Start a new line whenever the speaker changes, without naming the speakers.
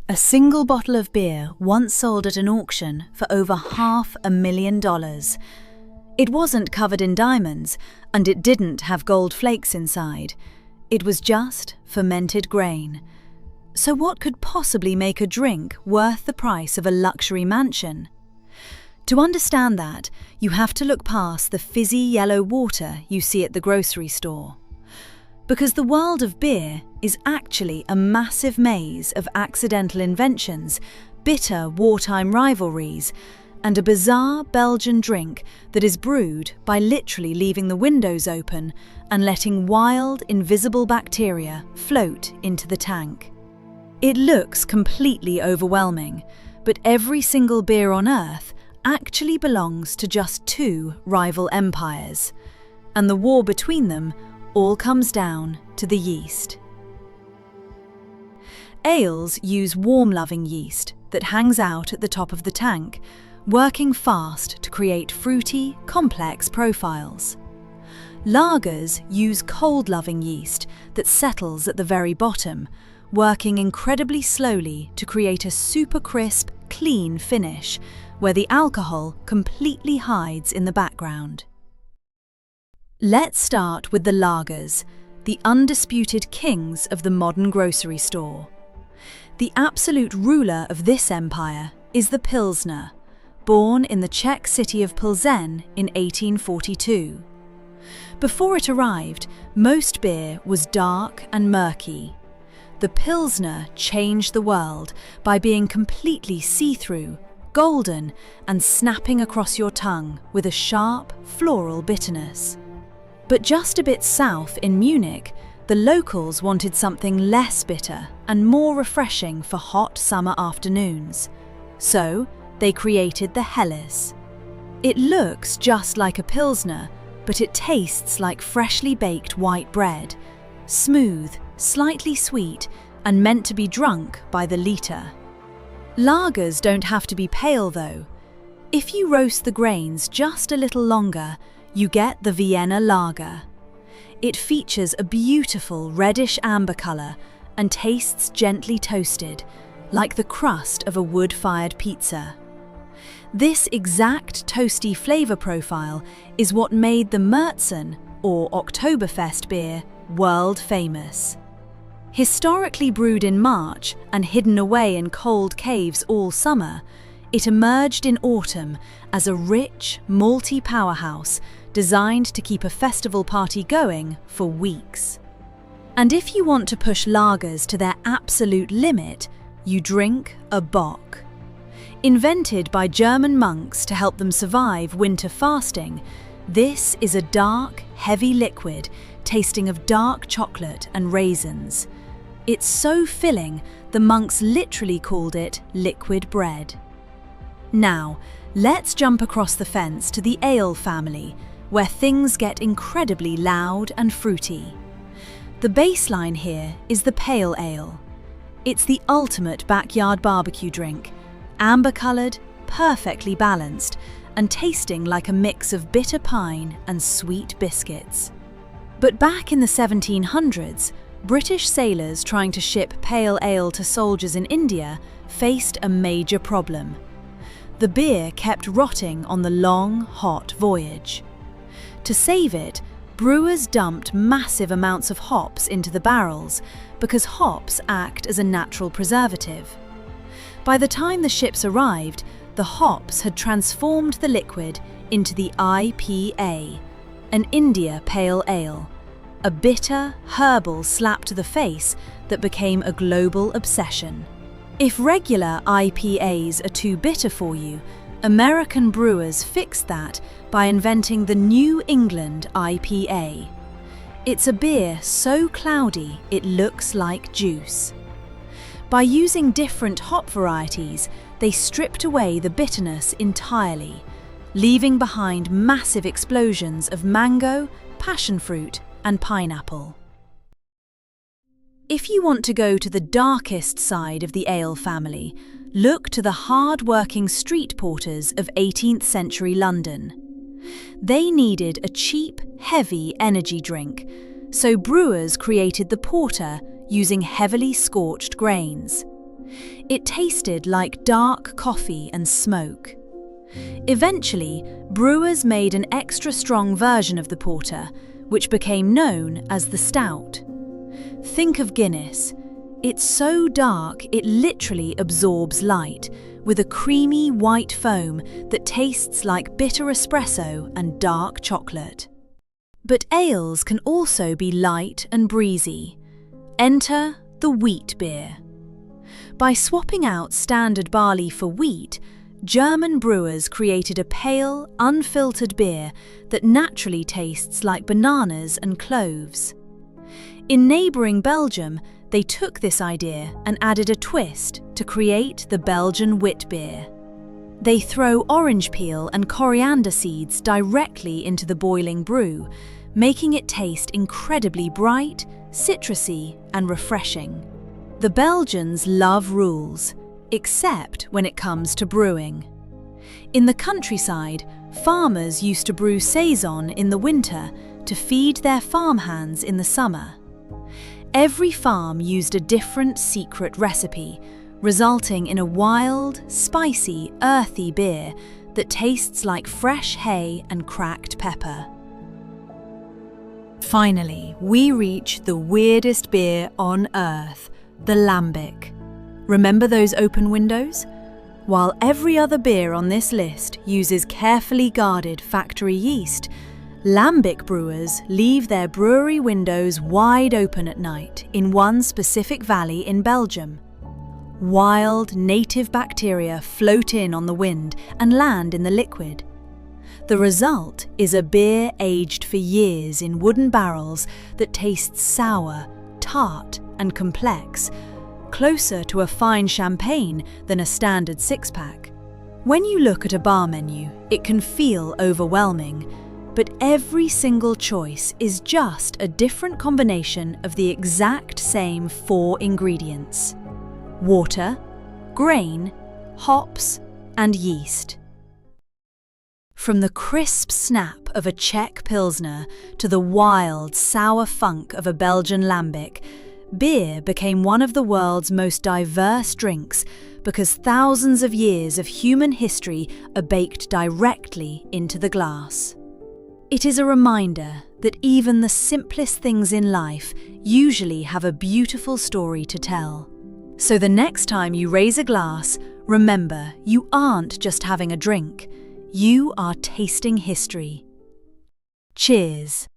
A single bottle of beer once sold at an auction for over $500,000. It wasn't covered in diamonds, and it didn't have gold flakes inside. It was just fermented grain. So what could possibly make a drink worth the price of a luxury mansion? To understand that, you have to look past the fizzy yellow water you see at the grocery store. Because the world of beer is actually a massive maze of accidental inventions, bitter wartime rivalries, and a bizarre Belgian drink that is brewed by literally leaving the windows open and letting wild, invisible bacteria float into the tank. It looks completely overwhelming, but every single beer on Earth actually belongs to just two rival empires, and the war between them all comes down to the yeast. Ales use warm-loving yeast that hangs out at the top of the tank, working fast to create fruity, complex profiles. Lagers use cold-loving yeast that settles at the very bottom, working incredibly slowly to create a super crisp, clean finish, where the alcohol completely hides in the background. Let's start with the lagers, the undisputed kings of the modern grocery store. The absolute ruler of this empire is the Pilsner, born in the Czech city of Plzeň in 1842. Before it arrived, most beer was dark and murky. The Pilsner changed the world by being completely see-through, golden, and snapping across your tongue with a sharp, floral bitterness. But just a bit south in Munich, the locals wanted something less bitter and more refreshing for hot summer afternoons. So, they created the Helles. It looks just like a Pilsner, but it tastes like freshly baked white bread, smooth, slightly sweet, and meant to be drunk by the litre. Lagers don't have to be pale though. If you roast the grains just a little longer, you get the Vienna Lager. It features a beautiful reddish amber colour and tastes gently toasted, like the crust of a wood-fired pizza. This exact toasty flavour profile is what made the Märzen, or Oktoberfest beer, world famous. Historically brewed in March and hidden away in cold caves all summer, it emerged in autumn as a rich, malty powerhouse designed to keep a festival party going for weeks. And if you want to push lagers to their absolute limit, you drink a Bock. Invented by German monks to help them survive winter fasting, this is a dark, heavy liquid tasting of dark chocolate and raisins. It's so filling, the monks literally called it liquid bread. Now, let's jump across the fence to the ale family, where things get incredibly loud and fruity. The baseline here is the pale ale. It's the ultimate backyard barbecue drink, amber-coloured, perfectly balanced, and tasting like a mix of bitter pine and sweet biscuits. But back in the 1700s, British sailors trying to ship pale ale to soldiers in India faced a major problem. The beer kept rotting on the long, hot voyage. To save it, brewers dumped massive amounts of hops into the barrels because hops act as a natural preservative. By the time the ships arrived, the hops had transformed the liquid into the IPA, an India Pale Ale, a bitter, herbal slap to the face that became a global obsession. If regular IPAs are too bitter for you, American brewers fixed that by inventing the New England IPA. It's a beer so cloudy it looks like juice. By using different hop varieties, they stripped away the bitterness entirely, leaving behind massive explosions of mango, passion fruit, and pineapple. If you want to go to the darkest side of the ale family, look to the hard-working street porters of 18th century London. They needed a cheap, heavy energy drink, so brewers created the porter using heavily scorched grains. It tasted like dark coffee and smoke. Eventually, brewers made an extra strong version of the porter, which became known as the stout. Think of Guinness. It's so dark it literally absorbs light, with a creamy white foam that tastes like bitter espresso and dark chocolate. But ales can also be light and breezy. Enter the wheat beer. By swapping out standard barley for wheat, German brewers created a pale, unfiltered beer that naturally tastes like bananas and cloves. In neighbouring Belgium, they took this idea and added a twist to create the Belgian wit beer. They throw orange peel and coriander seeds directly into the boiling brew, making it taste incredibly bright, citrusy, and refreshing. The Belgians love rules, except when it comes to brewing. In the countryside, farmers used to brew saison in the winter to feed their farmhands in the summer. Every farm used a different secret recipe, resulting in a wild, spicy, earthy beer that tastes like fresh hay and cracked pepper. Finally, we reach the weirdest beer on earth, the lambic. Remember those open windows? While every other beer on this list uses carefully guarded factory yeast, lambic brewers leave their brewery windows wide open at night in one specific valley in Belgium. Wild, native bacteria float in on the wind and land in the liquid. The result is a beer aged for years in wooden barrels that tastes sour, tart, and complex, closer to a fine champagne than a standard six-pack. When you look at a bar menu, it can feel overwhelming, but every single choice is just a different combination of the exact same 4 ingredients: water, grain, hops, and yeast. From the crisp snap of a Czech Pilsner to the wild, sour funk of a Belgian lambic, beer became one of the world's most diverse drinks because thousands of years of human history are baked directly into the glass. It is a reminder that even the simplest things in life usually have a beautiful story to tell. So the next time you raise a glass, remember you aren't just having a drink, you are tasting history. Cheers.